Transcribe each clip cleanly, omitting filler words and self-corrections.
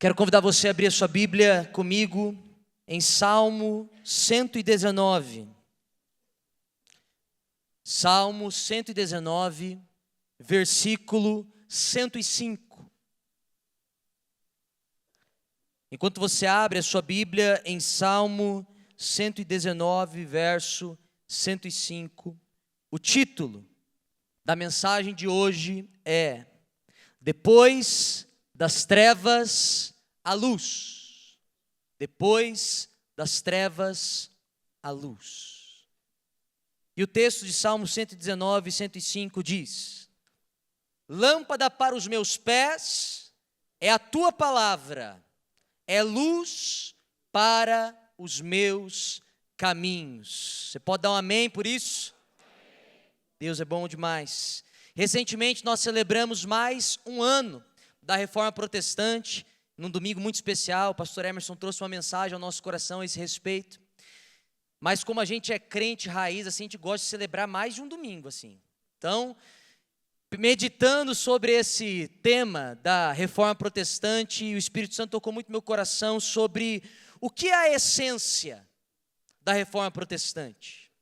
Quero convidar você a abrir a sua Bíblia comigo em Salmo 119. Salmo 119, versículo 105. Enquanto você abre a sua Bíblia em Salmo 119, verso 105, o título da mensagem de hoje é: Depois das trevas, a luz. Depois das trevas, a luz. E o texto de Salmo 119, 105 diz: Lâmpada para os meus pés é a tua palavra, é luz para os meus caminhos. Você pode dar um amém por isso? Deus é bom demais. Recentemente nós celebramos mais um ano da Reforma Protestante, num domingo muito especial. O pastor Emerson trouxe uma mensagem ao nosso coração a esse respeito. Mas como a gente é crente raiz, assim, a gente gosta de celebrar mais de um domingo, assim. Então, meditando sobre esse tema da Reforma Protestante, o Espírito Santo tocou muito no meu coração sobre o que é a essência da Reforma Protestante.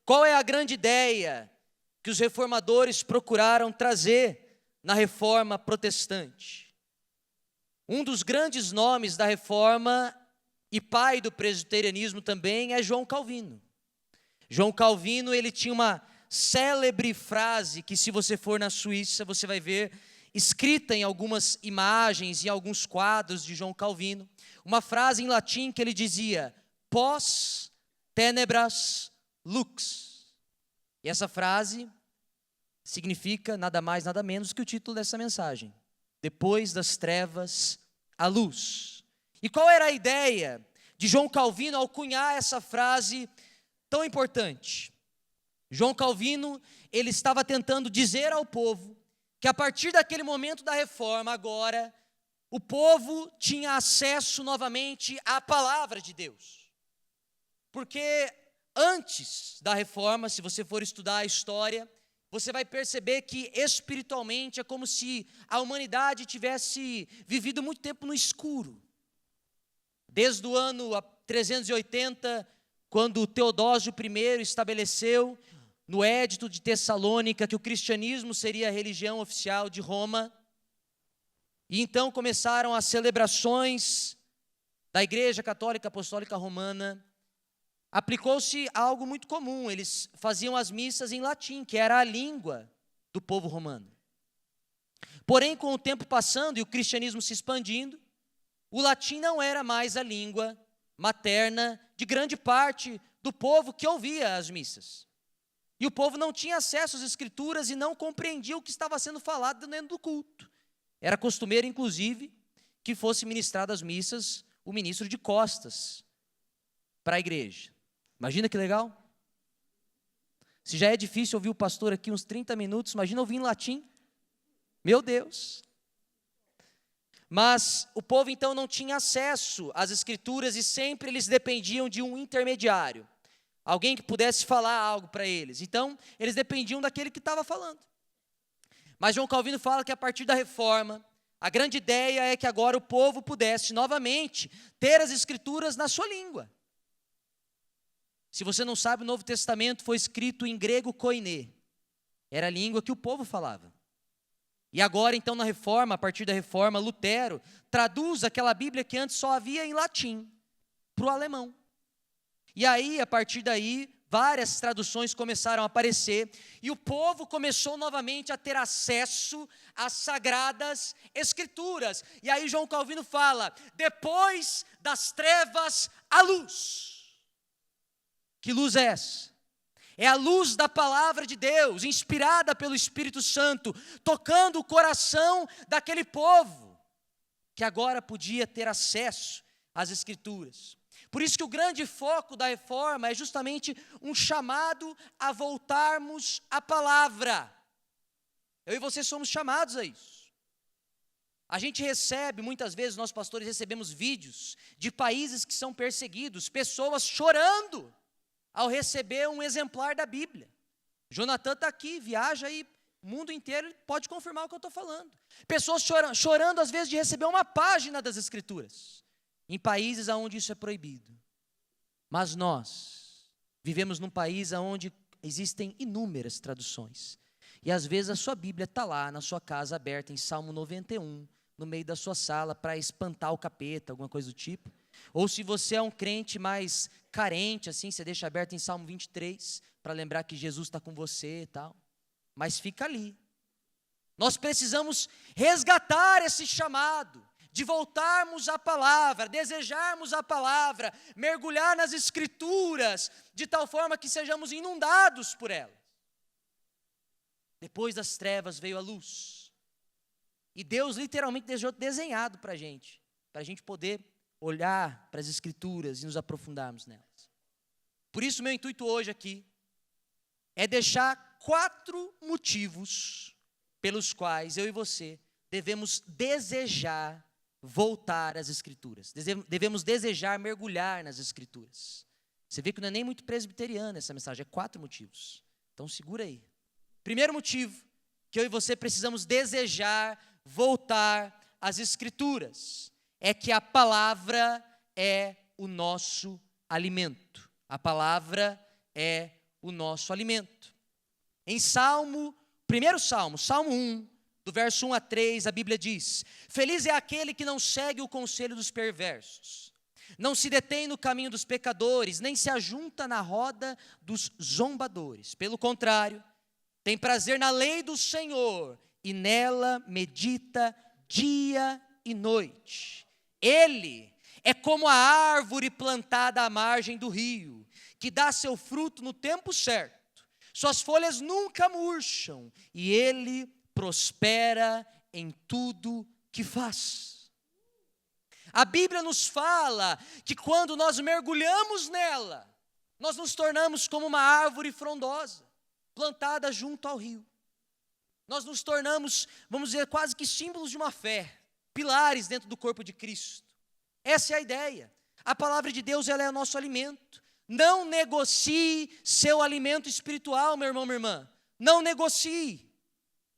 Qual é a grande ideia que os reformadores procuraram trazer na Reforma Protestante? Um dos grandes nomes da Reforma e pai do presbiterianismo também é João Calvino. João Calvino, ele tinha uma célebre frase que, se você for na Suíça, você vai ver escrita em algumas imagens, em alguns quadros de João Calvino, uma frase em latim que ele dizia: pós tenebras lux. E essa frase significa nada mais, nada menos que o título dessa mensagem: Depois das trevas, a luz. E qual era a ideia de João Calvino ao cunhar essa frase tão importante? João Calvino, ele estava tentando dizer ao povo que a partir daquele momento da reforma, agora, o povo tinha acesso novamente à palavra de Deus. Porque antes da reforma, se você for estudar a história, você vai perceber que espiritualmente é como se a humanidade tivesse vivido muito tempo no escuro. Desde o ano 380, quando Teodósio I estabeleceu no Édito de Tessalônica que o cristianismo seria a religião oficial de Roma, e então começaram as celebrações da Igreja Católica Apostólica Romana. Aplicou-se algo muito comum: eles faziam as missas em latim, que era a língua do povo romano. Porém, com o tempo passando e o cristianismo se expandindo, o latim não era mais a língua materna de grande parte do povo que ouvia as missas. E o povo não tinha acesso às escrituras e não compreendia o que estava sendo falado dentro do culto. Era costumeiro, inclusive, que fosse ministrado as missas o ministro de costas para a igreja. Imagina que legal. Se já é difícil ouvir o pastor aqui uns 30 minutos, imagina ouvir em latim. Meu Deus. Mas o povo então não tinha acesso às escrituras e sempre eles dependiam de um intermediário, alguém que pudesse falar algo para eles. Então, eles dependiam daquele que estava falando. Mas João Calvino fala que a partir da reforma, a grande ideia é que agora o povo pudesse novamente ter as escrituras na sua língua. Se você não sabe, o Novo Testamento foi escrito em grego koiné. Era a língua que o povo falava. E agora, então, na reforma, a partir da reforma, Lutero traduz aquela Bíblia que antes só havia em latim para o alemão. E aí, a partir daí, várias traduções começaram a aparecer e o povo começou novamente a ter acesso às sagradas escrituras. E aí João Calvino fala: depois das trevas, a luz. Que luz é essa? É a luz da palavra de Deus, inspirada pelo Espírito Santo, tocando o coração daquele povo, que agora podia ter acesso às escrituras. Por isso que o grande foco da reforma é justamente um chamado a voltarmos à palavra. Eu e você somos chamados a isso. A gente recebe, muitas vezes nós pastores recebemos vídeos de países que são perseguidos, pessoas chorando ao receber um exemplar da Bíblia. Jonathan está aqui, viaja aí O mundo inteiro pode confirmar o que eu estou falando. Pessoas chorando às vezes de receber uma página das Escrituras, em países onde isso é proibido. Mas nós vivemos num país onde existem inúmeras traduções. E às vezes a sua Bíblia está lá na sua casa aberta em Salmo 91, no meio da sua sala, para espantar o capeta, alguma coisa do tipo. Ou se você é um crente mais carente, assim, você deixa aberto em Salmo 23, para lembrar que Jesus está com você e tal. Mas fica ali. Nós precisamos resgatar esse chamado, de voltarmos à palavra, desejarmos a palavra, mergulhar nas Escrituras, de tal forma que sejamos inundados por elas. Depois das trevas veio a luz. E Deus literalmente deixou desenhado para a gente poder olhar para as Escrituras e nos aprofundarmos nelas. Por isso, meu intuito hoje aqui é deixar 4 motivos pelos quais eu e você devemos desejar voltar às Escrituras. Devemos desejar mergulhar nas Escrituras. Você vê que não é nem muito presbiteriana essa mensagem, é 4 motivos. Então segura aí. Primeiro motivo que eu e você precisamos desejar voltar às Escrituras é que a palavra é o nosso alimento. A palavra é o nosso alimento. Em Salmo 1, do verso 1 a 3, a Bíblia diz: Feliz é aquele que não segue o conselho dos perversos, não se detém no caminho dos pecadores, nem se ajunta na roda dos zombadores. Pelo contrário, tem prazer na lei do Senhor e nela medita dia e noite. Ele é como a árvore plantada à margem do rio, que dá seu fruto no tempo certo. Suas folhas nunca murcham e ele prospera em tudo que faz. A Bíblia nos fala que quando nós mergulhamos nela, nós nos tornamos como uma árvore frondosa, plantada junto ao rio. Nós nos tornamos, vamos dizer, quase que símbolos de uma fé, pilares dentro do corpo de Cristo. Essa é a ideia. A palavra de Deus, ela é o nosso alimento. Não negocie seu alimento espiritual, meu irmão, minha irmã. Não negocie.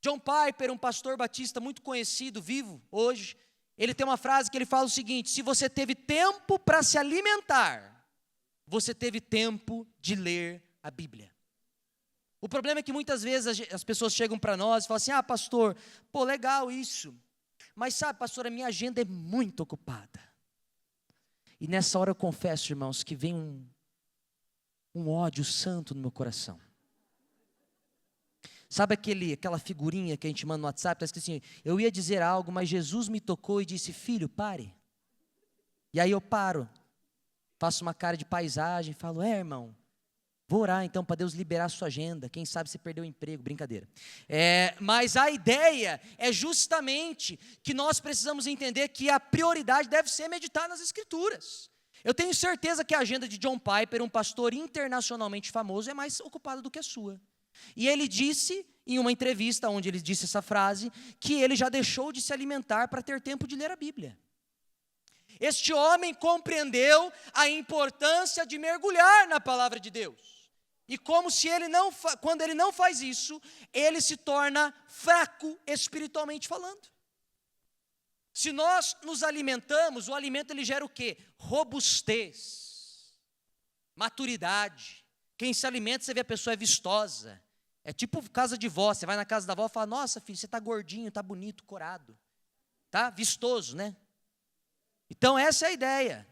John Piper, um pastor batista muito conhecido, vivo hoje, ele tem uma frase que ele fala o seguinte: se você teve tempo para se alimentar, você teve tempo de ler a Bíblia. O problema é que muitas vezes as pessoas chegam para nós e falam assim: pastor, legal isso, mas sabe, pastor, a minha agenda é muito ocupada. E nessa hora eu confesso, irmãos, que vem um ódio santo no meu coração. Sabe aquela figurinha que a gente manda no WhatsApp, está escrito assim: eu ia dizer algo, mas Jesus me tocou e disse: filho, pare. E aí eu paro, faço uma cara de paisagem, falo: irmão, vou orar então para Deus liberar a sua agenda, quem sabe você perdeu o emprego, brincadeira. Mas a ideia é justamente que nós precisamos entender que a prioridade deve ser meditar nas Escrituras. Eu tenho certeza que a agenda de John Piper, um pastor internacionalmente famoso, é mais ocupada do que a sua. E ele disse, em uma entrevista onde ele disse essa frase, que ele já deixou de se alimentar para ter tempo de ler a Bíblia. Este homem compreendeu a importância de mergulhar na palavra de Deus. E como se quando ele não faz isso, ele se torna fraco espiritualmente falando. Se nós nos alimentamos, o alimento ele gera o quê? Robustez, maturidade. Quem se alimenta, você vê a pessoa é vistosa. É tipo casa de vó, você vai na casa da avó e fala: nossa filho, você está gordinho, está bonito, corado. Tá vistoso, né? Então essa é a ideia.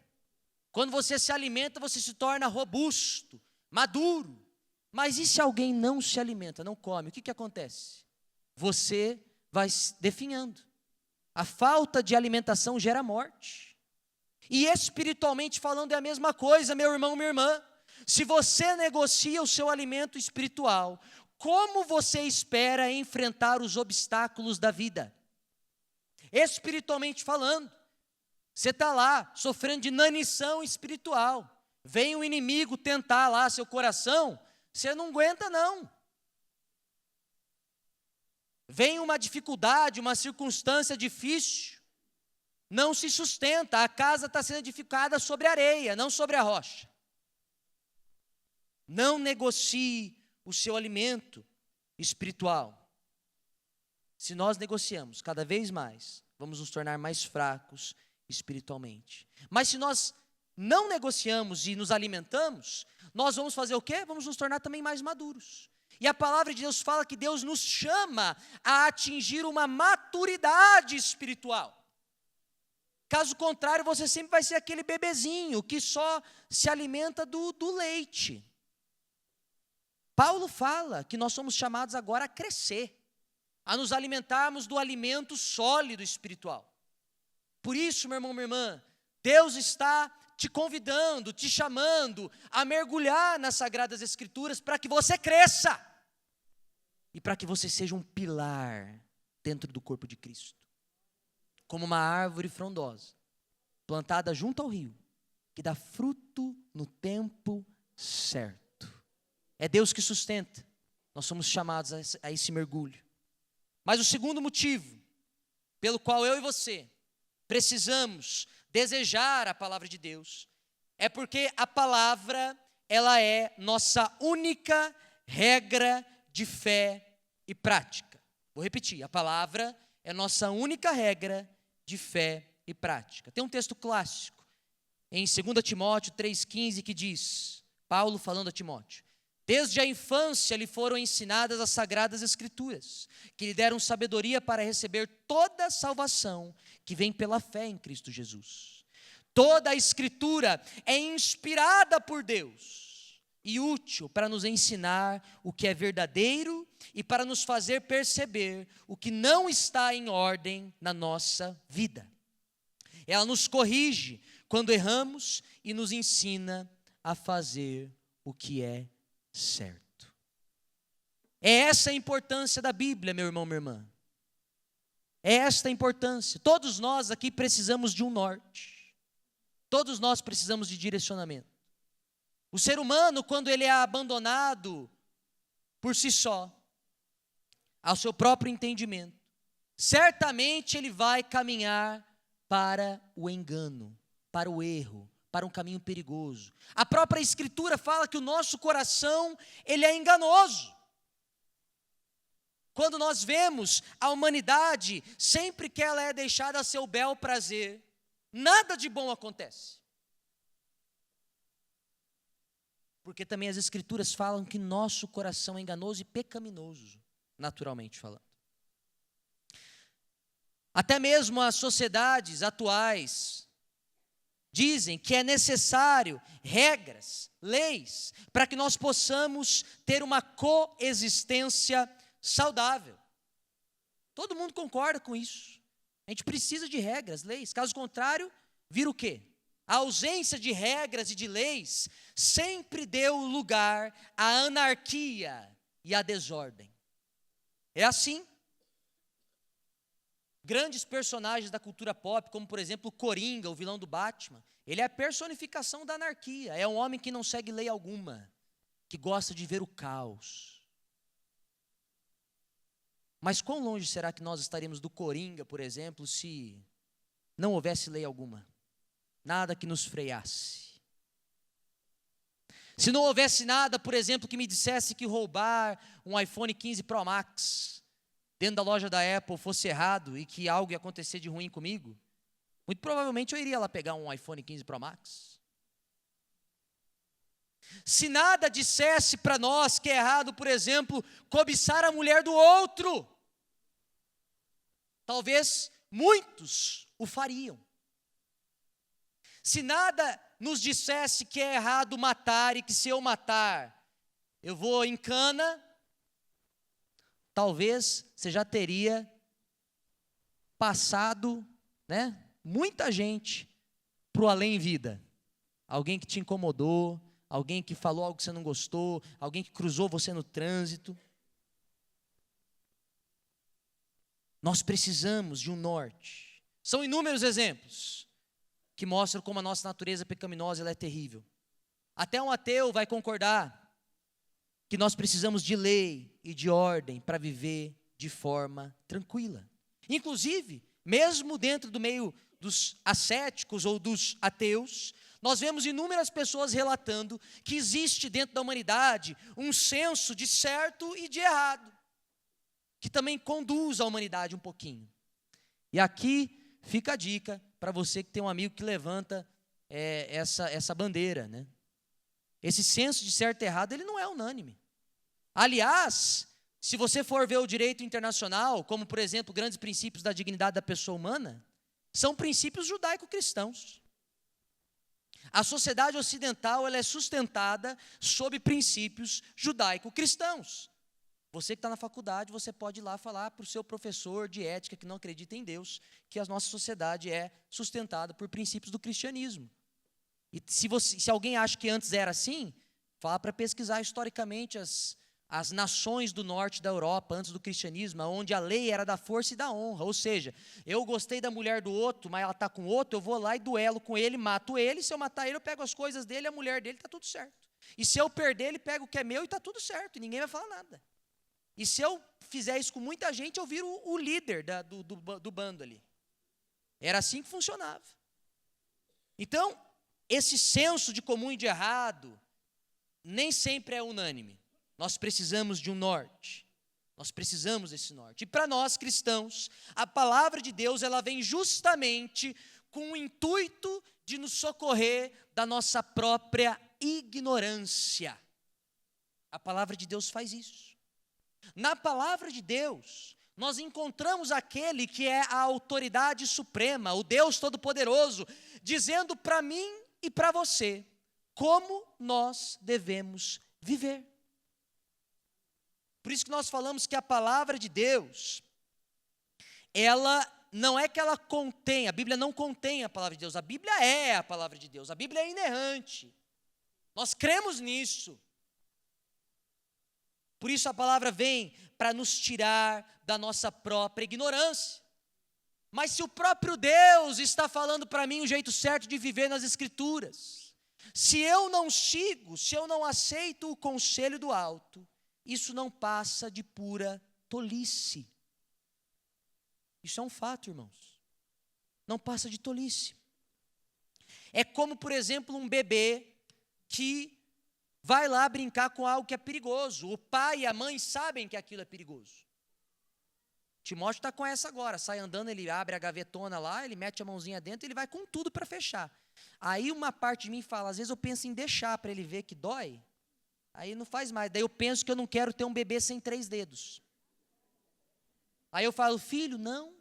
Quando você se alimenta, você se torna robusto, maduro. Mas e se alguém não se alimenta, não come? O que acontece? Você vai definhando. A falta de alimentação gera morte. E espiritualmente falando é a mesma coisa, meu irmão, minha irmã. Se você negocia o seu alimento espiritual, como você espera enfrentar os obstáculos da vida? Espiritualmente falando, você está lá sofrendo de inanição espiritual. Vem o inimigo tentar lá seu coração, você não aguenta não. Vem uma dificuldade, uma circunstância difícil, não se sustenta, a casa está sendo edificada sobre areia, não sobre a rocha. Não negocie o seu alimento espiritual. Se nós negociamos cada vez mais, vamos nos tornar mais fracos espiritualmente. Mas se nós não negociamos e nos alimentamos, nós vamos fazer o quê? Vamos nos tornar também mais maduros. E a palavra de Deus fala que Deus nos chama a atingir uma maturidade espiritual. Caso contrário, você sempre vai ser aquele bebezinho que só se alimenta do leite. Paulo fala que nós somos chamados agora a crescer, a nos alimentarmos do alimento sólido espiritual. Por isso, meu irmão, minha irmã, Deus está te convidando, te chamando a mergulhar nas Sagradas Escrituras para que você cresça e para que você seja um pilar dentro do corpo de Cristo. Como uma árvore frondosa, plantada junto ao rio, que dá fruto no tempo certo. É Deus que sustenta. Nós somos chamados a esse mergulho. Mas o segundo motivo, pelo qual eu e você precisamos desejar a palavra de Deus, é porque a palavra, ela é nossa única regra de fé e prática. Vou repetir, a palavra é nossa única regra de fé e prática. Tem um texto clássico em 2 Timóteo 3,15 que diz, Paulo falando a Timóteo: desde a infância lhe foram ensinadas as Sagradas Escrituras, que lhe deram sabedoria para receber toda a salvação que vem pela fé em Cristo Jesus. Toda a Escritura é inspirada por Deus e útil para nos ensinar o que é verdadeiro e para nos fazer perceber o que não está em ordem na nossa vida. Ela nos corrige quando erramos e nos ensina a fazer o que é certo. É essa a importância da Bíblia, meu irmão, minha irmã. É esta a importância. Todos nós aqui precisamos de um norte. Todos nós precisamos de direcionamento. O ser humano, quando ele é abandonado por si só, ao seu próprio entendimento, certamente ele vai caminhar para o engano, para o erro, para um caminho perigoso. A própria Escritura fala que o nosso coração, ele é enganoso. Quando nós vemos a humanidade, sempre que ela é deixada a seu bel prazer, nada de bom acontece. Porque também as Escrituras falam que nosso coração é enganoso e pecaminoso, naturalmente falando. Até mesmo as sociedades atuais dizem que é necessário regras, leis, para que nós possamos ter uma coexistência saudável. Todo mundo concorda com isso. A gente precisa de regras, leis. Caso contrário, vira o quê? A ausência de regras e de leis sempre deu lugar à anarquia e à desordem. É assim. Grandes personagens da cultura pop, como por exemplo o Coringa, o vilão do Batman, ele é a personificação da anarquia. É um homem que não segue lei alguma, que gosta de ver o caos. Mas quão longe será que nós estaríamos do Coringa, por exemplo, se não houvesse lei alguma? Nada que nos freasse. Se não houvesse nada, por exemplo, que me dissesse que roubar um iPhone 15 Pro Max dentro da loja da Apple fosse errado e que algo ia acontecer de ruim comigo, muito provavelmente eu iria lá pegar um iPhone 15 Pro Max. Se nada dissesse para nós que é errado, por exemplo, cobiçar a mulher do outro, talvez muitos o fariam. Se nada nos dissesse que é errado matar e que se eu matar, eu vou em cana, talvez você já teria passado, muita gente para o além-vida. Alguém que te incomodou, alguém que falou algo que você não gostou, alguém que cruzou você no trânsito. Nós precisamos de um norte. São inúmeros exemplos que mostram como a nossa natureza pecaminosa ela é terrível. Até um ateu vai concordar que nós precisamos de lei e de ordem para viver de forma tranquila. Inclusive, mesmo dentro do meio dos ascéticos ou dos ateus, nós vemos inúmeras pessoas relatando que existe dentro da humanidade um senso de certo e de errado. que também conduz a humanidade um pouquinho. E aqui fica a dica para você que tem um amigo que levanta essa bandeira, né? Esse senso de certo e errado, ele não é unânime. Aliás, se você for ver o direito internacional, como por exemplo, grandes princípios da dignidade da pessoa humana, são princípios judaico-cristãos. A sociedade ocidental, ela é sustentada sob princípios judaico-cristãos. Você que está na faculdade, você pode ir lá falar para o seu professor de ética que não acredita em Deus, que a nossa sociedade é sustentada por princípios do cristianismo. E se alguém acha que antes era assim, fala para pesquisar historicamente as nações do norte da Europa, antes do cristianismo, onde a lei era da força e da honra. Ou seja, eu gostei da mulher do outro, mas ela está com outro, eu vou lá e duelo com ele, mato ele, se eu matar ele, eu pego as coisas dele, a mulher dele, está tudo certo. E se eu perder, ele pega o que é meu e está tudo certo, e ninguém vai falar nada. E se eu fizer isso com muita gente, eu viro o líder do bando ali. Era assim que funcionava. Então, esse senso de comum e de errado nem sempre é unânime. Nós precisamos de um norte. Nós precisamos desse norte. E para nós cristãos, a palavra de Deus, ela vem justamente com o intuito de nos socorrer da nossa própria ignorância. A palavra de Deus faz isso. Na palavra de Deus, nós encontramos aquele que é a autoridade suprema, o Deus Todo-Poderoso, dizendo para mim e para você como nós devemos viver. Por isso que nós falamos que a palavra de Deus, ela não é que ela contém, a Bíblia não contém a palavra de Deus, a Bíblia é a palavra de Deus, a Bíblia é inerrante. Nós cremos nisso. Por isso a palavra vem para nos tirar da nossa própria ignorância. Mas se o próprio Deus está falando para mim o jeito certo de viver nas Escrituras, se eu não sigo, se eu não aceito o conselho do alto, isso não passa de pura tolice. Isso é um fato, irmãos. Não passa de tolice. É como, por exemplo, um bebê que vai lá brincar com algo que é perigoso. O pai e a mãe sabem que aquilo é perigoso. Timóteo está com essa agora. Sai andando, ele abre a gavetona lá, ele mete a mãozinha dentro e ele vai com tudo para fechar. Aí uma parte de mim fala, às vezes eu penso em deixar para ele ver que dói. Aí não faz mais. Daí eu penso que eu não quero ter um bebê sem 3 dedos. Aí eu falo, filho, não,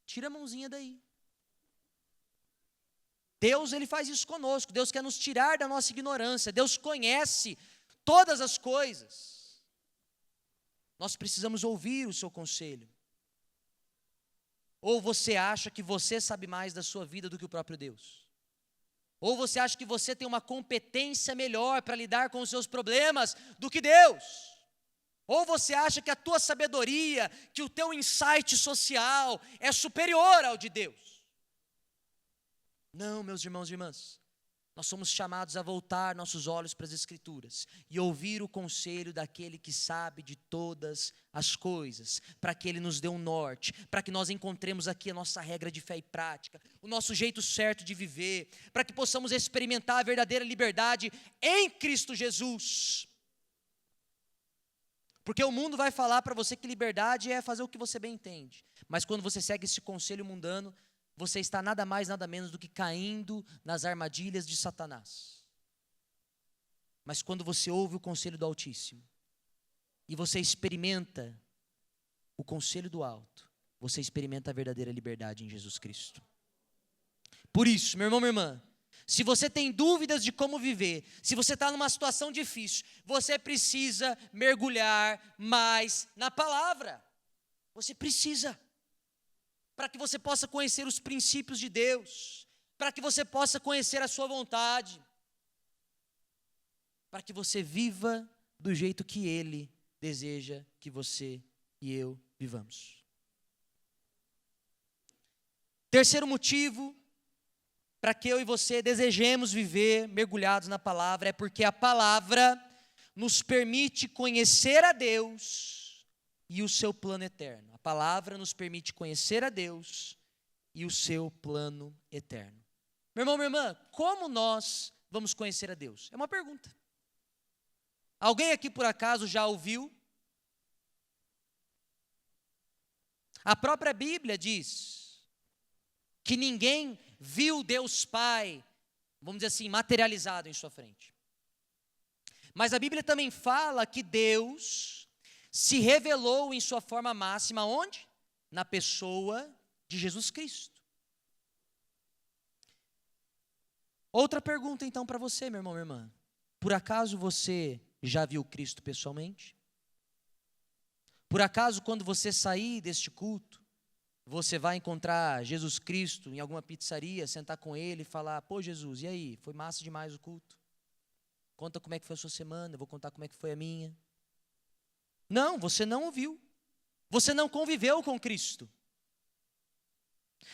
tira a mãozinha daí. Deus, ele faz isso conosco. Deus quer nos tirar da nossa ignorância. Deus conhece todas as coisas. Nós precisamos ouvir o seu conselho. Ou você acha que você sabe mais da sua vida do que o próprio Deus? Ou você acha que você tem uma competência melhor para lidar com os seus problemas do que Deus? Ou você acha que a tua sabedoria, que o teu insight social é superior ao de Deus? Não, meus irmãos e irmãs. Nós somos chamados a voltar nossos olhos para as Escrituras e ouvir o conselho daquele que sabe de todas as coisas, para que Ele nos dê um norte, para que nós encontremos aqui a nossa regra de fé e prática, o nosso jeito certo de viver, para que possamos experimentar a verdadeira liberdade em Cristo Jesus. Porque o mundo vai falar para você que liberdade é fazer o que você bem entende, mas quando você segue esse conselho mundano, você está nada mais, nada menos do que caindo nas armadilhas de Satanás. Mas quando você ouve o conselho do Altíssimo, e você experimenta o conselho do alto, você experimenta a verdadeira liberdade em Jesus Cristo. Por isso, meu irmão, minha irmã, se você tem dúvidas de como viver, se você está numa situação difícil, você precisa mergulhar mais na palavra. Você precisa. Para que você possa conhecer os princípios de Deus, para que você possa conhecer a sua vontade, para que você viva do jeito que Ele deseja que você e eu vivamos. Terceiro motivo para que eu e você desejemos viver mergulhados na palavra é porque a palavra nos permite conhecer a Deus e o seu plano eterno. A palavra nos permite conhecer a Deus e o seu plano eterno. Meu irmão, minha irmã, como nós vamos conhecer a Deus? É uma pergunta. Alguém aqui por acaso já ouviu A própria Bíblia diz que ninguém viu Deus Pai, vamos dizer assim, materializado em sua frente. Mas a Bíblia também fala que Deus se revelou em sua forma máxima, onde? Na pessoa de Jesus Cristo. Outra pergunta então para você, meu irmão, minha irmã. Por acaso você já viu Cristo pessoalmente? Por acaso quando você sair deste culto, você vai encontrar Jesus Cristo em alguma pizzaria, sentar com Ele e falar: pô Jesus, e aí, foi massa demais o culto? Conta como é que foi a sua semana, eu vou contar como é que foi a minha. Não, você não o viu. Você não conviveu com Cristo.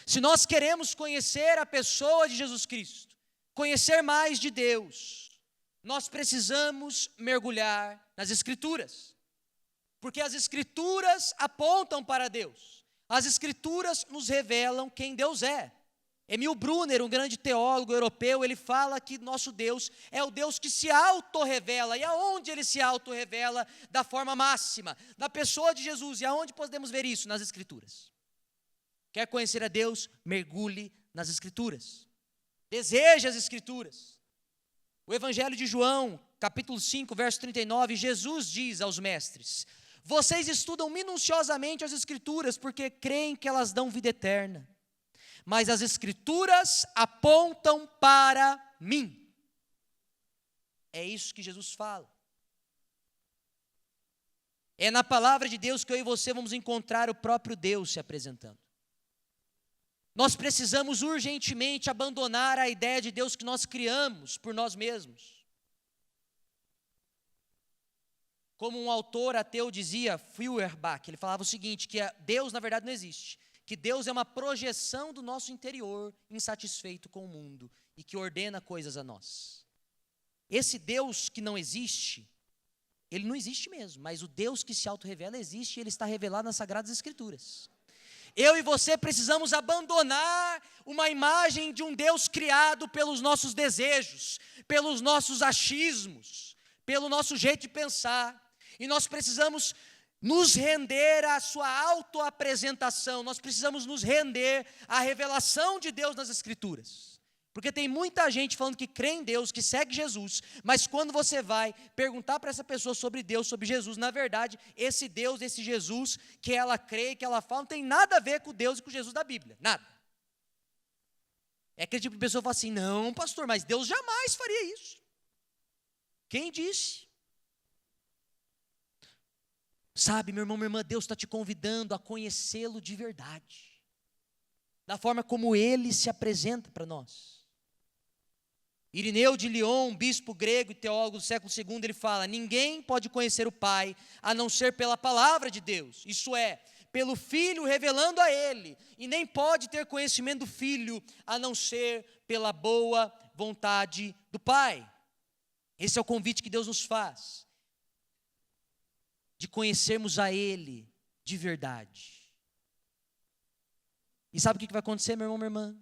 Se nós queremos conhecer a pessoa de Jesus Cristo, conhecer mais de Deus, nós precisamos mergulhar nas Escrituras. Porque as Escrituras apontam para Deus. As Escrituras nos revelam quem Deus é. Emil Brunner, um grande teólogo europeu, ele fala que nosso Deus é o Deus que se autorrevela. E aonde ele se autorrevela? Da forma máxima, na pessoa de Jesus. E aonde podemos ver isso? Nas Escrituras. Quer conhecer a Deus? Mergulhe nas Escrituras. Deseje as Escrituras. O Evangelho de João, capítulo 5, verso 39, Jesus diz aos mestres: vocês estudam minuciosamente as Escrituras, porque creem que elas dão vida eterna. Mas as Escrituras apontam para mim. É isso que Jesus fala. É na palavra de Deus que eu e você vamos encontrar o próprio Deus se apresentando. Nós precisamos urgentemente abandonar a ideia de Deus que nós criamos por nós mesmos. Como um autor ateu dizia, Feuerbach, ele falava o seguinte, que Deus na verdade não existe. Que Deus é uma projeção do nosso interior insatisfeito com o mundo e que ordena coisas a nós. Esse Deus que não existe, ele não existe mesmo, mas o Deus que se autorrevela existe e ele está revelado nas Sagradas Escrituras. Eu e você precisamos abandonar uma imagem de um Deus criado pelos nossos desejos, pelos nossos achismos, pelo nosso jeito de pensar. E nós precisamos nos render à sua autoapresentação, nós precisamos nos render à revelação de Deus nas Escrituras. Porque tem muita gente falando que crê em Deus, que segue Jesus, mas quando você vai perguntar para essa pessoa sobre Deus, sobre Jesus, na verdade, esse Deus, esse Jesus que ela crê, que ela fala, não tem nada a ver com Deus e com Jesus da Bíblia, nada. É aquele tipo de pessoa que fala assim: não, pastor, mas Deus jamais faria isso. Quem disse? Sabe, meu irmão, minha irmã, Deus está te convidando a conhecê-lo de verdade, da forma como Ele se apresenta para nós. Irineu de Lyon, bispo grego e teólogo do século II, ele fala: ninguém pode conhecer o Pai a não ser pela palavra de Deus, isso é, pelo Filho revelando a Ele, e nem pode ter conhecimento do Filho a não ser pela boa vontade do Pai. Esse é o convite que Deus nos faz, de conhecermos a Ele de verdade. E sabe o que vai acontecer, meu irmão, minha irmã?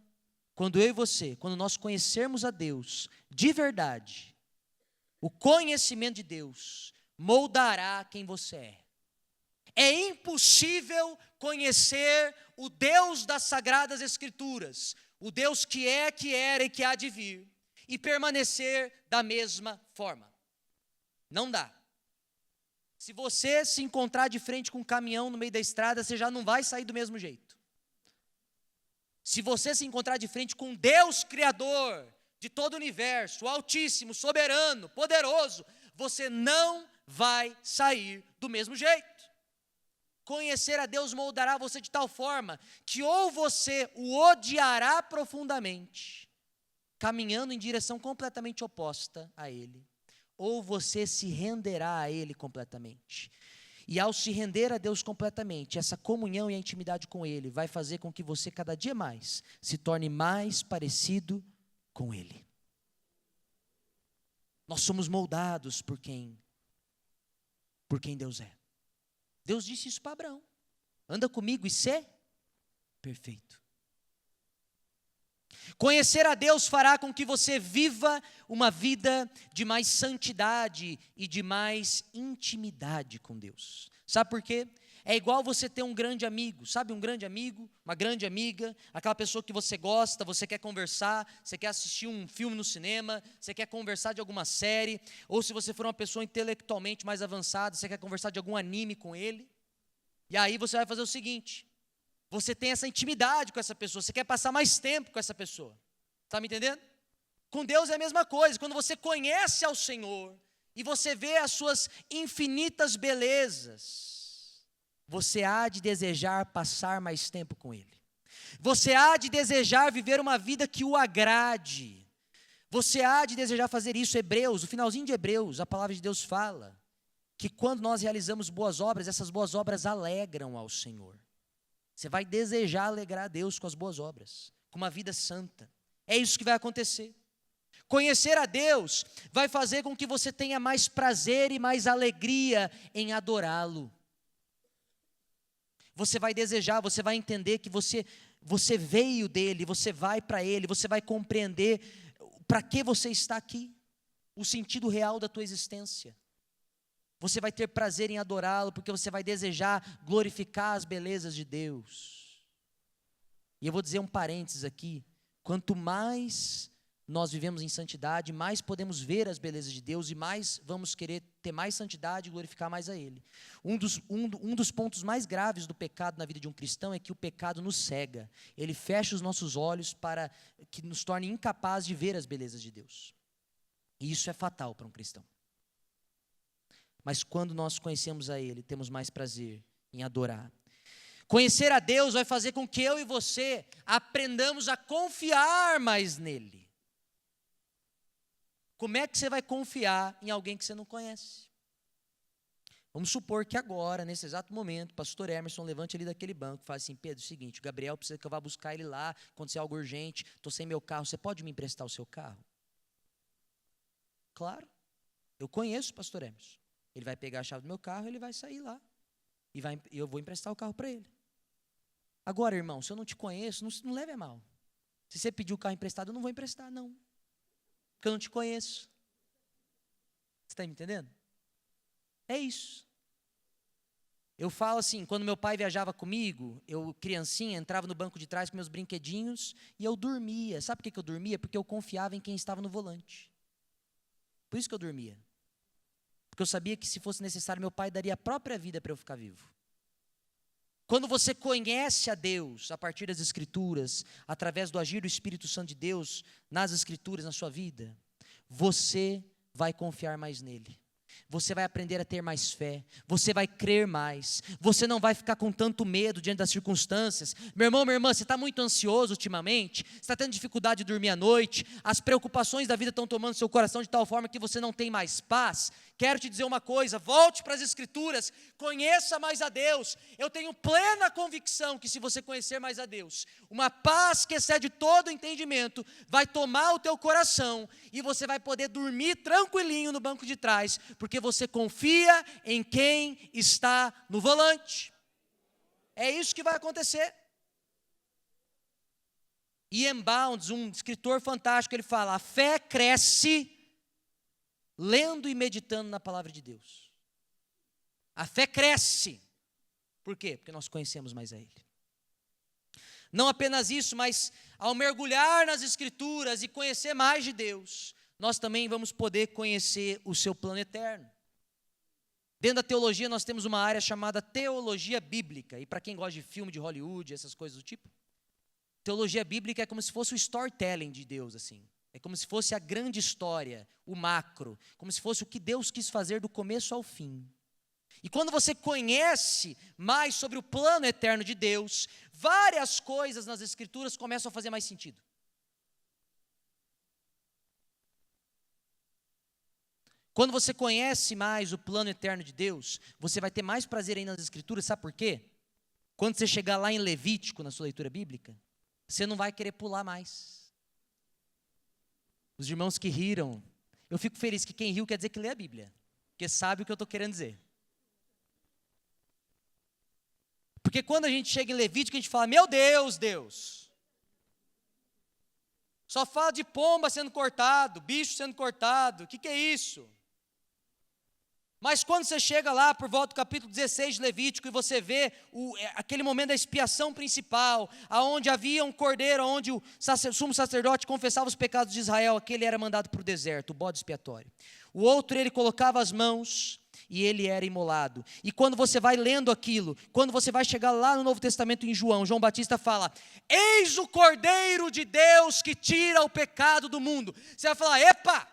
Quando eu e você, quando nós conhecermos a Deus de verdade, o conhecimento de Deus moldará quem você é. É impossível conhecer o Deus das Sagradas Escrituras, o Deus que é, que era e que há de vir, e permanecer da mesma forma. Não dá. Se você se encontrar de frente com um caminhão no meio da estrada, você já não vai sair do mesmo jeito. Se você se encontrar de frente com Deus Criador de todo o universo, o Altíssimo, Soberano, Poderoso, você não vai sair do mesmo jeito. Conhecer a Deus moldará você de tal forma que ou você o odiará profundamente, caminhando em direção completamente oposta a Ele, ou você se renderá a Ele completamente. E ao se render a Deus completamente, essa comunhão e a intimidade com Ele vai fazer com que você cada dia mais se torne mais parecido com Ele. Nós somos moldados por quem Deus é. Deus disse isso para Abraão: anda comigo e sê perfeito. Conhecer a Deus fará com que você viva uma vida de mais santidade e de mais intimidade com Deus. Sabe por quê? É igual você ter um grande amigo, sabe, um grande amigo, uma grande amiga, aquela pessoa que você gosta, você quer conversar, você quer assistir um filme no cinema, você quer conversar de alguma série, ou se você for uma pessoa intelectualmente mais avançada, você quer conversar de algum anime com ele, e aí você vai fazer o seguinte, você tem essa intimidade com essa pessoa, você quer passar mais tempo com essa pessoa, está me entendendo? Com Deus é a mesma coisa, quando você conhece ao Senhor, e você vê as suas infinitas belezas, você há de desejar passar mais tempo com Ele. Você há de desejar viver uma vida que o agrade. Você há de desejar fazer isso. Hebreus, o finalzinho de Hebreus, a palavra de Deus fala que quando nós realizamos boas obras, essas boas obras alegram ao Senhor. Você vai desejar alegrar a Deus com as boas obras, com uma vida santa. É isso que vai acontecer. Conhecer a Deus vai fazer com que você tenha mais prazer e mais alegria em adorá-lo. Você vai desejar, você vai entender que você veio dele, você vai para ele, você vai compreender para que você está aqui, o sentido real da tua existência. Você vai ter prazer em adorá-lo, porque você vai desejar glorificar as belezas de Deus. E eu vou dizer um parênteses aqui, quanto mais nós vivemos em santidade, mais podemos ver as belezas de Deus e mais vamos querer ter mais santidade e glorificar mais a Ele. Um dos pontos mais graves do pecado na vida de um cristão é que o pecado nos cega. Ele fecha os nossos olhos para que nos torne incapazes de ver as belezas de Deus. E isso é fatal para um cristão. Mas quando nós conhecemos a Ele, temos mais prazer em adorar. Conhecer a Deus vai fazer com que eu e você aprendamos a confiar mais nele. Como é que você vai confiar em alguém que você não conhece? Vamos supor que agora, nesse exato momento, o pastor Emerson levante ali daquele banco e fale assim, Pedro, é o seguinte, o Gabriel precisa que eu vá buscar ele lá, acontecer algo urgente, estou sem meu carro, você pode me emprestar o seu carro? Claro, eu conheço o pastor Emerson. Ele vai pegar a chave do meu carro, ele vai sair lá, e eu vou emprestar o carro para ele. Agora, irmão, se eu não te conheço, não leve a mal. Se você pedir o carro emprestado, eu não vou emprestar, não. Porque eu não te conheço. Você está me entendendo? É isso. Eu falo assim, quando meu pai viajava comigo, eu, criancinha, entrava no banco de trás com meus brinquedinhos e eu dormia. Sabe por que eu dormia? Porque eu confiava em quem estava no volante. Por isso que eu dormia. Porque eu sabia que se fosse necessário, meu pai daria a própria vida para eu ficar vivo. Quando você conhece a Deus, a partir das Escrituras, através do agir do Espírito Santo de Deus, nas Escrituras, na sua vida, você vai confiar mais nele. Você vai aprender a ter mais fé, você vai crer mais, você não vai ficar com tanto medo diante das circunstâncias. Meu irmão, minha irmã, você está muito ansioso ultimamente, você está tendo dificuldade de dormir à noite, as preocupações da vida estão tomando seu coração de tal forma que você não tem mais paz. Quero te dizer uma coisa, volte para as Escrituras, conheça mais a Deus. Eu tenho plena convicção que se você conhecer mais a Deus, uma paz que excede todo entendimento vai tomar o teu coração e você vai poder dormir tranquilinho no banco de trás, porque você confia em quem está no volante. É isso que vai acontecer. Ian Bounds, um escritor fantástico, ele fala, a fé cresce lendo e meditando na palavra de Deus. A fé cresce. Por quê? Porque nós conhecemos mais a Ele. Não apenas isso, mas ao mergulhar nas Escrituras e conhecer mais de Deus, nós também vamos poder conhecer o seu plano eterno. Dentro da teologia nós temos uma área chamada teologia bíblica, e para quem gosta de filme de Hollywood, essas coisas do tipo, teologia bíblica é como se fosse o storytelling de Deus, assim. É como se fosse a grande história, o macro, como se fosse o que Deus quis fazer do começo ao fim. E quando você conhece mais sobre o plano eterno de Deus, várias coisas nas Escrituras começam a fazer mais sentido. Quando você conhece mais o plano eterno de Deus, você vai ter mais prazer ainda nas Escrituras, sabe por quê? Quando você chegar lá em Levítico, na sua leitura bíblica, você não vai querer pular mais. Os irmãos que riram, eu fico feliz que quem riu quer dizer que lê a Bíblia, porque sabe o que eu estou querendo dizer. Porque quando a gente chega em Levítico, a gente fala, meu Deus, Deus, só fala de pomba sendo cortado, bicho sendo cortado, o que é isso? Mas quando você chega lá por volta do capítulo 16 de Levítico e você vê aquele momento da expiação principal, aonde havia um cordeiro, onde o sumo sacerdote confessava os pecados de Israel, aquele era mandado para o deserto, o bode expiatório. O outro ele colocava as mãos e ele era imolado. E quando você vai lendo aquilo, quando você vai chegar lá no Novo Testamento em João Batista fala: eis o Cordeiro de Deus que tira o pecado do mundo. Você vai falar: epa,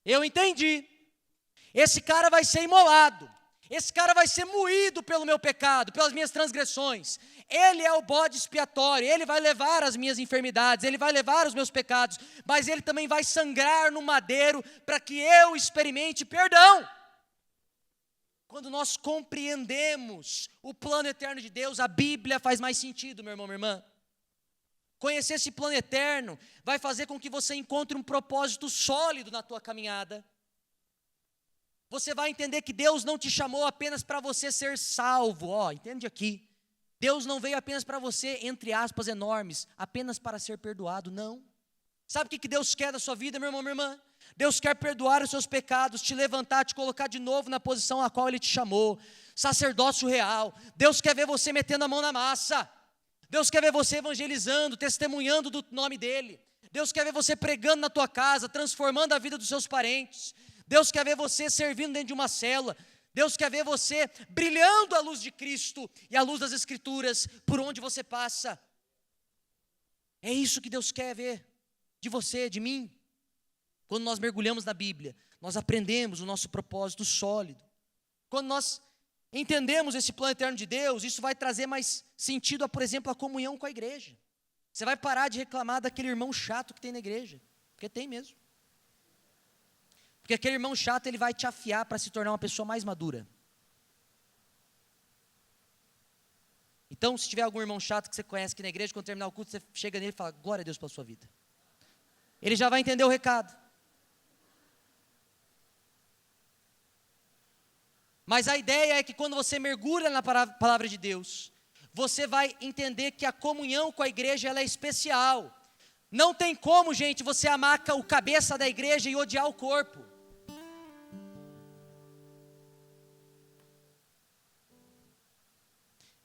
eu entendi. Esse cara vai ser imolado, esse cara vai ser moído pelo meu pecado, pelas minhas transgressões. Ele é o bode expiatório, ele vai levar as minhas enfermidades, ele vai levar os meus pecados, mas ele também vai sangrar no madeiro para que eu experimente perdão. Quando nós compreendemos o plano eterno de Deus, a Bíblia faz mais sentido, meu irmão, minha irmã. Conhecer esse plano eterno vai fazer com que você encontre um propósito sólido na tua caminhada. Você vai entender que Deus não te chamou apenas para você ser salvo, entende aqui. Deus não veio apenas para você, entre aspas enormes, apenas para ser perdoado, não. Sabe o que Deus quer da sua vida, meu irmão, minha irmã? Deus quer perdoar os seus pecados, te levantar, te colocar de novo na posição a qual Ele te chamou, sacerdócio real. Deus quer ver você metendo a mão na massa. Deus quer ver você evangelizando, testemunhando do nome dEle. Deus quer ver você pregando na tua casa, transformando a vida dos seus parentes. Deus quer ver você servindo dentro de uma célula. Deus quer ver você brilhando a luz de Cristo e a luz das Escrituras por onde você passa. É isso que Deus quer ver de você, de mim. Quando nós mergulhamos na Bíblia, nós aprendemos o nosso propósito sólido. Quando nós entendemos esse plano eterno de Deus, isso vai trazer mais sentido, por exemplo, a comunhão com a igreja. Você vai parar de reclamar daquele irmão chato que tem na igreja, porque tem mesmo. Porque aquele irmão chato, ele vai te afiar para se tornar uma pessoa mais madura. Então, se tiver algum irmão chato que você conhece aqui na igreja, quando terminar o culto, você chega nele e fala: glória a Deus pela sua vida. Ele já vai entender o recado. Mas a ideia é que quando você mergulha na palavra de Deus, você vai entender que a comunhão com a igreja ela é especial. Não tem como, gente, você amar o cabeça da igreja e odiar o corpo.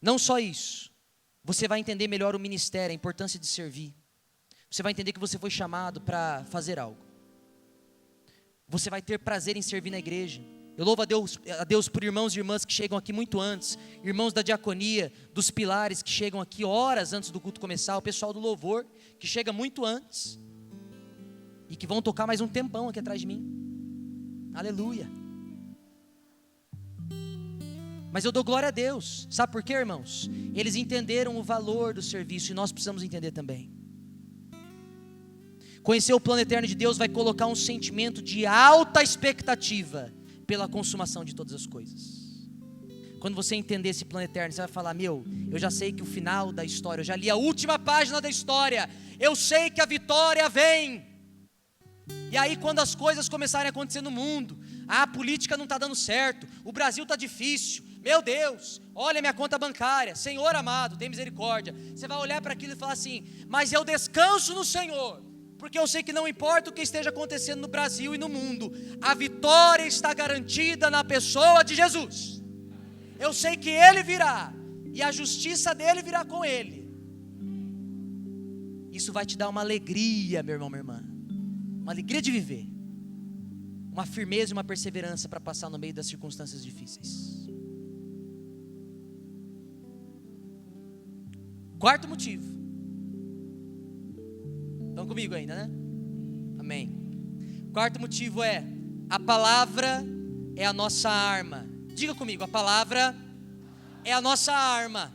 Não só isso, você vai entender melhor o ministério, a importância de servir. Você vai entender que você foi chamado para fazer algo. Você vai ter prazer em servir na igreja. Eu louvo a Deus por irmãos e irmãs que chegam aqui muito antes, irmãos da diaconia, dos pilares que chegam aqui horas antes do culto começar, o pessoal do louvor que chega muito antes e que vão tocar mais um tempão aqui atrás de mim. Aleluia. Mas eu dou glória a Deus. Sabe por quê, irmãos? Eles entenderam o valor do serviço e nós precisamos entender também. Conhecer o plano eterno de Deus vai colocar um sentimento de alta expectativa pela consumação de todas as coisas. Quando você entender esse plano eterno, você vai falar: eu já sei que o final da história, eu já li a última página da história, eu sei que a vitória vem. E aí quando as coisas começarem a acontecer no mundo, a política não está dando certo, o Brasil está difícil, meu Deus, olha minha conta bancária, Senhor amado, tem misericórdia. Você vai olhar para aquilo e falar assim: mas eu descanso no Senhor, porque eu sei que não importa o que esteja acontecendo no Brasil e no mundo, a vitória está garantida na pessoa de Jesus. Eu sei que Ele virá, e a justiça dEle virá com Ele. Isso vai te dar uma alegria, meu irmão, minha irmã, uma alegria de viver, uma firmeza e uma perseverança para passar no meio das circunstâncias difíceis. Quarto motivo. Estão comigo ainda, né? Amém. Quarto motivo é: a palavra é a nossa arma. Diga comigo: a palavra é a nossa arma.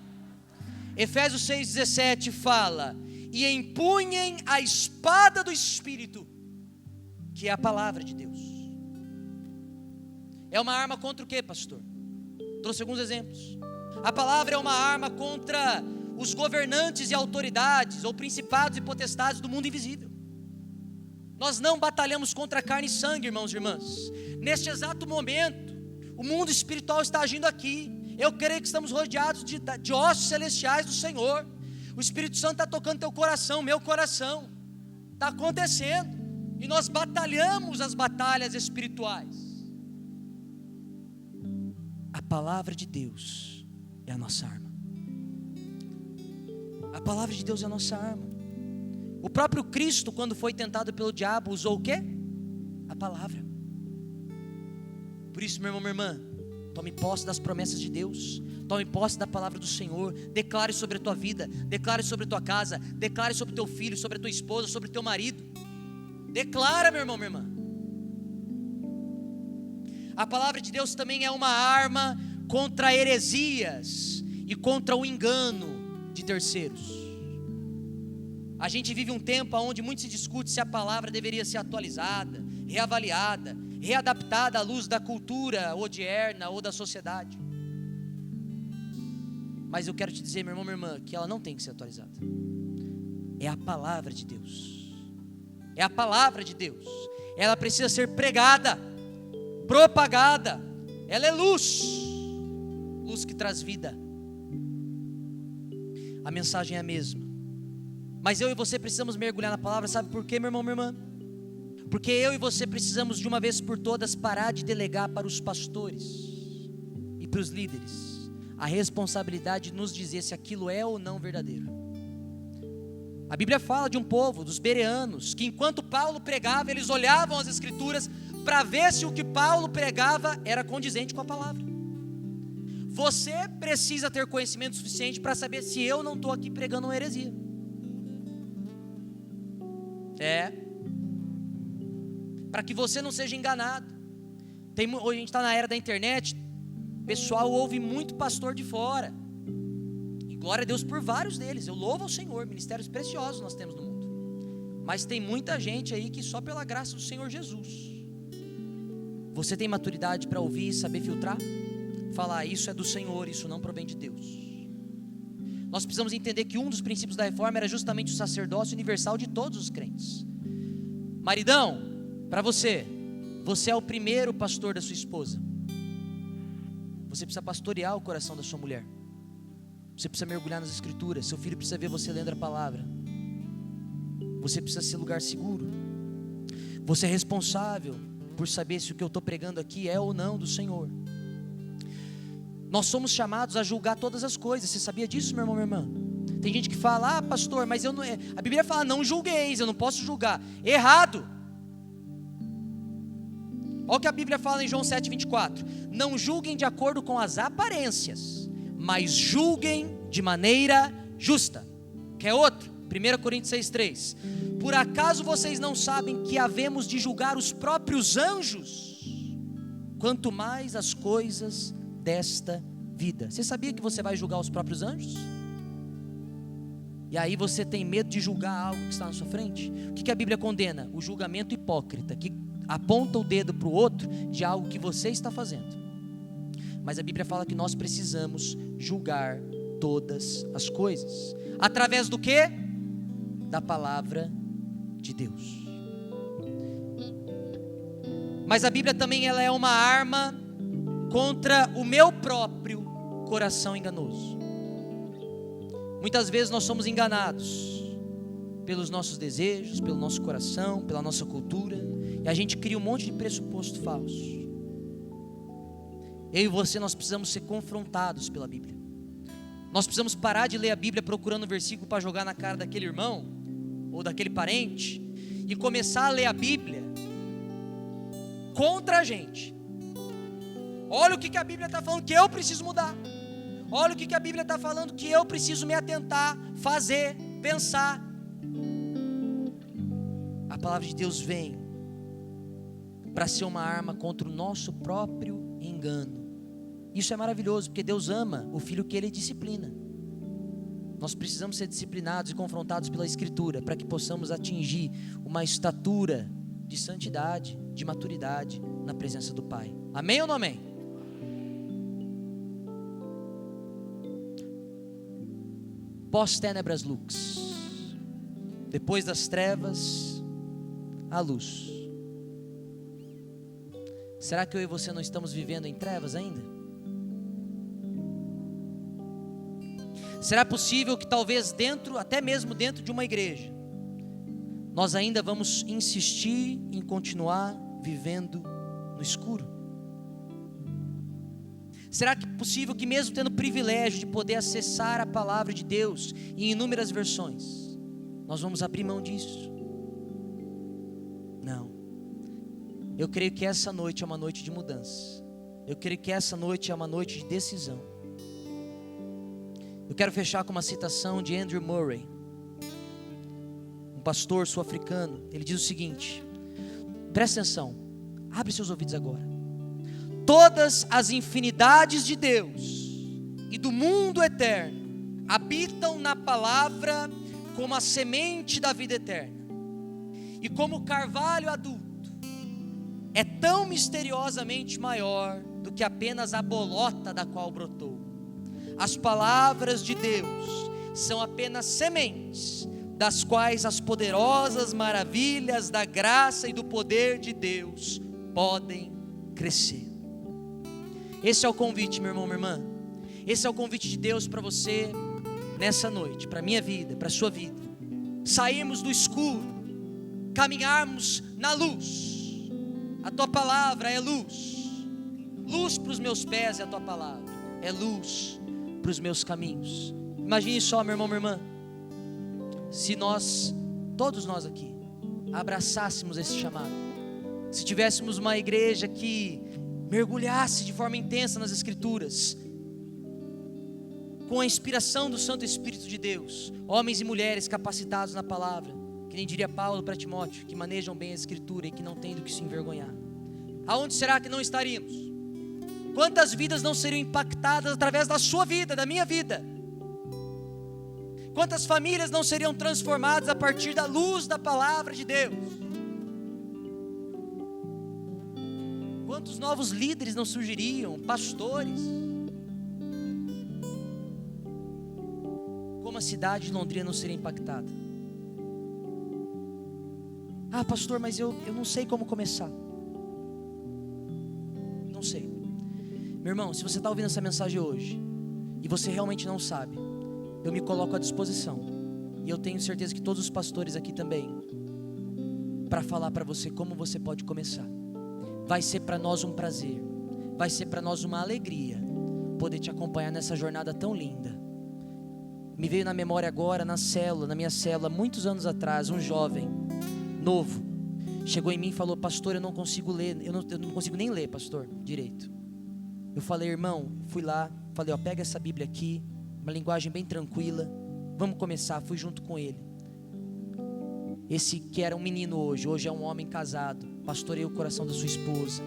Efésios 6,17 fala: e empunhem a espada do Espírito, que é a palavra de Deus. É uma arma contra o que, pastor? Trouxe alguns exemplos. A palavra é uma arma contra os governantes e autoridades, ou principados e potestades do mundo invisível. Nós não batalhamos contra carne e sangue, irmãos e irmãs. Neste exato momento, o mundo espiritual está agindo aqui. Eu creio que estamos rodeados de ossos celestiais do Senhor. O Espírito Santo está tocando teu coração, meu coração. Está acontecendo. E nós batalhamos as batalhas espirituais. A palavra de Deus é a nossa arma. A palavra de Deus é a nossa arma. O próprio Cristo, quando foi tentado pelo diabo, usou o quê? A palavra. Por isso, meu irmão, minha irmã, tome posse das promessas de Deus. Tome posse da palavra do Senhor. Declare sobre a tua vida, declare sobre a tua casa, declare sobre o teu filho, sobre a tua esposa, sobre o teu marido. Declara, meu irmão, minha irmã. A palavra de Deus também é uma arma contra heresias e contra o engano de terceiros. A gente vive um tempo onde muito se discute se a palavra deveria ser atualizada, reavaliada, readaptada à luz da cultura odierna ou da sociedade. Mas eu quero te dizer, meu irmão, minha irmã, que ela não tem que ser atualizada. É a palavra de Deus. É a palavra de Deus. Ela precisa ser pregada, propagada. Ela é luz, luz que traz vida. A mensagem é a mesma. Mas eu e você precisamos mergulhar na palavra. Sabe por quê, meu irmão, minha irmã? Porque eu e você precisamos de uma vez por todas parar de delegar para os pastores e para os líderes a responsabilidade de nos dizer se aquilo é ou não verdadeiro. A Bíblia fala de um povo, dos bereanos, que enquanto Paulo pregava, eles olhavam as escrituras para ver se o que Paulo pregava era condizente com a palavra. Você precisa ter conhecimento suficiente para saber se eu não estou aqui pregando uma heresia. Para que você não seja enganado. Hoje a gente está na era da internet. O pessoal ouve muito pastor de fora. E glória a Deus por vários deles. Eu louvo ao Senhor. Ministérios preciosos nós temos no mundo. Mas tem muita gente aí que só pela graça do Senhor Jesus. Você tem maturidade para ouvir e saber filtrar? Falar, isso é do Senhor, isso não provém de Deus. Nós precisamos entender que um dos princípios da reforma era justamente o sacerdócio universal de todos os crentes. Maridão, para você é o primeiro pastor da sua esposa. Você precisa pastorear o coração da sua mulher. Você precisa mergulhar nas escrituras. Seu filho precisa ver você lendo a palavra. Você precisa ser lugar seguro. Você é responsável por saber se o que eu estou pregando aqui é ou não do Senhor. Nós somos chamados a julgar todas as coisas. Você sabia disso, meu irmão, minha irmã? Tem gente que fala, pastor, mas eu não... A Bíblia fala, não julgueis, eu não posso julgar. Errado. Olha o que a Bíblia fala em João 7,24. Não julguem de acordo com as aparências, mas julguem de maneira justa. Quer outro? 1 Coríntios 6,3. Por acaso vocês não sabem que havemos de julgar os próprios anjos? Quanto mais as coisas desta vida. Você sabia que você vai julgar os próprios anjos? E aí você tem medo de julgar algo que está na sua frente? O que a Bíblia condena? O julgamento hipócrita, que aponta o dedo para o outro de algo que você está fazendo. Mas a Bíblia fala que nós precisamos julgar todas as coisas. Através do quê? Da palavra de Deus. Mas a Bíblia também ela é uma arma contra o meu próprio coração enganoso. Muitas vezes nós somos enganados pelos nossos desejos, pelo nosso coração, pela nossa cultura, e a gente cria um monte de pressuposto falso. Eu e você, nós precisamos ser confrontados pela Bíblia. Nós precisamos parar de ler a Bíblia procurando um versículo para jogar na cara daquele irmão ou daquele parente e começar a ler a Bíblia contra a gente. Olha o que a Bíblia está falando que eu preciso mudar. Olha o que a Bíblia está falando que eu preciso me atentar, fazer, pensar. A palavra de Deus vem para ser uma arma contra o nosso próprio engano. Isso é maravilhoso, porque Deus ama o filho que Ele disciplina. Nós precisamos ser disciplinados e confrontados pela Escritura, para que possamos atingir uma estatura de santidade, de maturidade na presença do Pai. Amém ou não amém? Pós-tenebras lux. Depois das trevas, a luz. Será que eu e você não estamos vivendo em trevas ainda? Será possível que talvez até mesmo dentro de uma igreja, nós ainda vamos insistir em continuar vivendo no escuro? Será que é possível que mesmo tendo o privilégio de poder acessar a palavra de Deus em inúmeras versões, nós vamos abrir mão disso? Não. Eu creio que essa noite é uma noite de mudança. Eu creio que essa noite é uma noite de decisão. Eu quero fechar com uma citação de Andrew Murray, um pastor sul-africano. Ele diz o seguinte, presta atenção, abre seus ouvidos agora. Todas as infinidades de Deus e do mundo eterno habitam na palavra como a semente da vida eterna. E como o carvalho adulto é tão misteriosamente maior do que apenas a bolota da qual brotou. As palavras de Deus são apenas sementes, das quais as poderosas maravilhas da graça e do poder de Deus podem crescer. Esse é o convite, meu irmão, minha irmã. Esse é o convite de Deus para você nessa noite, para a minha vida, para a sua vida. Sairmos do escuro, caminharmos na luz. A tua palavra é luz. Luz para os meus pés é a tua palavra. É luz para os meus caminhos. Imagine só, meu irmão, minha irmã, se nós, todos nós aqui, abraçássemos esse chamado. Se tivéssemos uma igreja que mergulhasse de forma intensa nas Escrituras, com a inspiração do Santo Espírito de Deus, homens e mulheres capacitados na palavra, que nem diria Paulo para Timóteo, que manejam bem a Escritura e que não têm do que se envergonhar. Aonde será que não estaríamos? Quantas vidas não seriam impactadas através da sua vida, da minha vida? Quantas famílias não seriam transformadas a partir da luz da palavra de Deus? Quantos novos líderes não surgiriam, pastores? Como a cidade de Londrina não seria impactada? Ah, pastor, mas eu não sei como começar. Não sei. Meu irmão, se você está ouvindo essa mensagem hoje e você realmente não sabe, eu me coloco à disposição, e eu tenho certeza que todos os pastores aqui também, para falar para você como você pode começar. Vai ser para nós um prazer, vai ser para nós uma alegria poder te acompanhar nessa jornada tão linda. Me veio na memória agora, na minha célula, muitos anos atrás, um jovem novo chegou em mim e falou: pastor, eu não consigo ler, eu não consigo nem ler, pastor, direito. Eu falei: irmão, fui lá, falei: ó, pega essa Bíblia aqui, uma linguagem bem tranquila, vamos começar. Fui junto com ele. Esse que era um menino hoje é um homem casado, pastoreia o coração da sua esposa,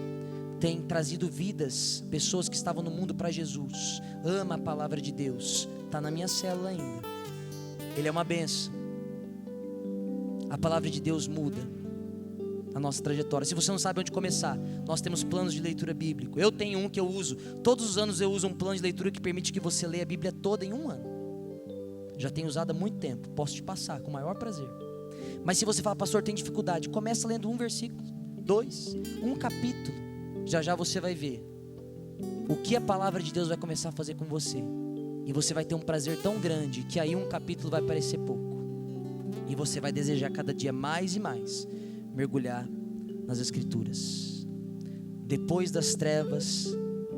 tem trazido vidas, pessoas que estavam no mundo para Jesus, ama a palavra de Deus, está na minha célula ainda. Ele é uma bênção. A palavra de Deus muda a nossa trajetória. Se você não sabe onde começar, nós temos planos de leitura bíblico. Eu tenho um que eu uso, todos os anos eu uso um plano de leitura que permite que você leia a Bíblia toda em um ano. Já tenho usado há muito tempo, posso te passar com o maior prazer. Mas se você fala: pastor, tem dificuldade, começa lendo um versículo, 2, um capítulo. Já você vai ver o que a palavra de Deus vai começar a fazer com você. E você vai ter um prazer tão grande que aí um capítulo vai parecer pouco. E você vai desejar cada dia mais e mais mergulhar nas Escrituras. Depois das trevas,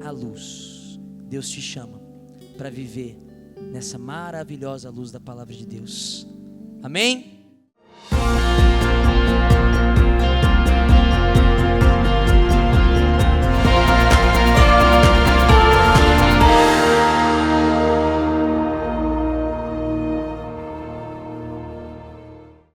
a luz. Deus te chama para viver nessa maravilhosa luz da palavra de Deus. Amém?